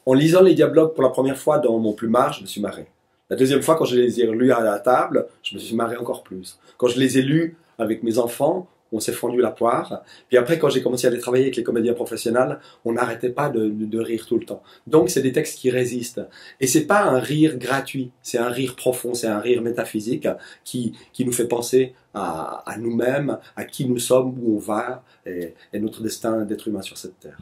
En lisant les dialogues pour la première fois dans mon plumard, je me suis marré. La deuxième fois, quand je les ai lus à la table, je me suis marré encore plus. Quand je les ai lus avec mes enfants, on s'est fendu la poire. Puis après, quand j'ai commencé à aller travailler avec les comédiens professionnels, on n'arrêtait pas de rire tout le temps. Donc, c'est des textes qui résistent. Et c'est pas un rire gratuit, c'est un rire profond, c'est un rire métaphysique qui nous fait penser à nous-mêmes, à qui nous sommes, où on va, et notre destin d'être humain sur cette terre.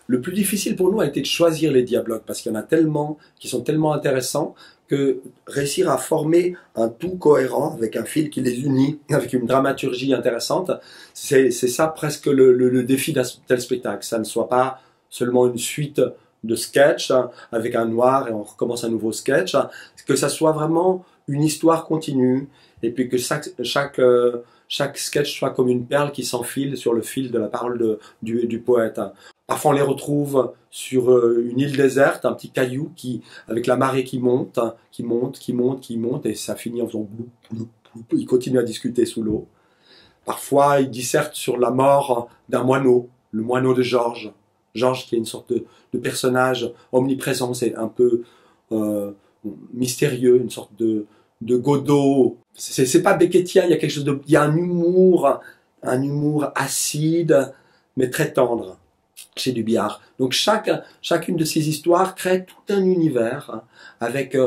Le plus difficile pour nous a été de choisir les dialogues parce qu'il y en a tellement qui sont tellement intéressants que réussir à former un tout cohérent avec un fil qui les unit, avec une dramaturgie intéressante, c'est ça presque le défi d'un tel spectacle. Ça ne soit pas seulement une suite de sketchs avec un noir et on recommence un nouveau sketch, que ça soit vraiment une histoire continue et puis que chaque sketch soit comme une perle qui s'enfile sur le fil de la parole du poète. Parfois, on les retrouve sur une île déserte, un petit caillou avec la marée qui monte, et ça finit en faisant bloup, bloup, bloup. Ils continuent à discuter sous l'eau. Parfois, ils dissertent sur la mort d'un moineau, le moineau de Georges. Georges qui est une sorte de personnage omniprésent, c'est un peu mystérieux, une sorte de Godot. C'est pas beckettien, il y a quelque chose il y a un humour acide, mais très tendre chez Dubillard. Donc chacune de ces histoires crée tout un univers avec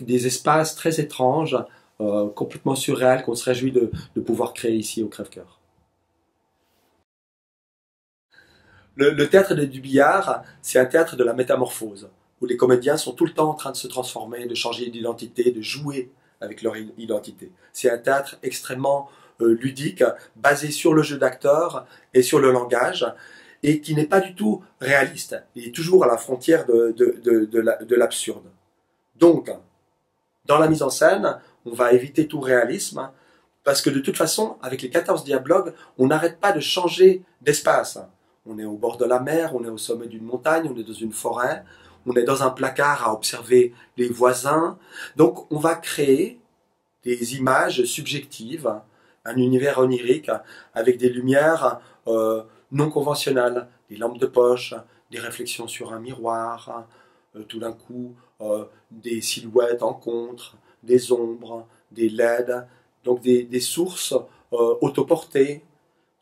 des espaces très étranges, complètement surréels qu'on se réjouit de pouvoir créer ici au Crève-Cœur. Le théâtre de Dubillard, c'est un théâtre de la métamorphose, où les comédiens sont tout le temps en train de se transformer, de changer d'identité, de jouer avec leur identité. C'est un théâtre extrêmement ludique, basé sur le jeu d'acteurs et sur le langage, et qui n'est pas du tout réaliste. Il est toujours à la frontière de l'absurde. Donc, dans la mise en scène, on va éviter tout réalisme, parce que de toute façon, avec les 14 dialogues, on n'arrête pas de changer d'espace. On est au bord de la mer, on est au sommet d'une montagne, on est dans une forêt, on est dans un placard à observer les voisins. Donc, on va créer des images subjectives, un univers onirique, avec des lumières non conventionnelles, des lampes de poche, des réflexions sur un miroir, tout d'un coup des silhouettes en contre, des ombres, des LED, donc des sources autoportées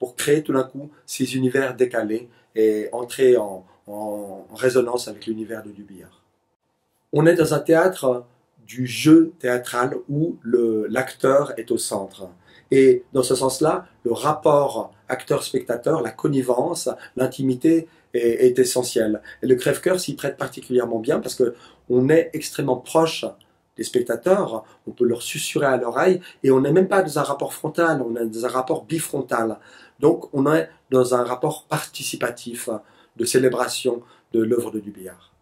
pour créer tout d'un coup ces univers décalés et entrer en résonance avec l'univers de Dubillard. On est dans un théâtre du jeu théâtral où l'acteur est au centre. Et dans ce sens-là, le rapport acteur-spectateur, la connivence, l'intimité est essentielle. Et le Crève-Cœur s'y prête particulièrement bien parce qu'on est extrêmement proche des spectateurs, on peut leur susurrer à l'oreille et on n'est même pas dans un rapport frontal, on est dans un rapport bifrontal. Donc on est dans un rapport participatif de célébration de l'œuvre de Dubillard.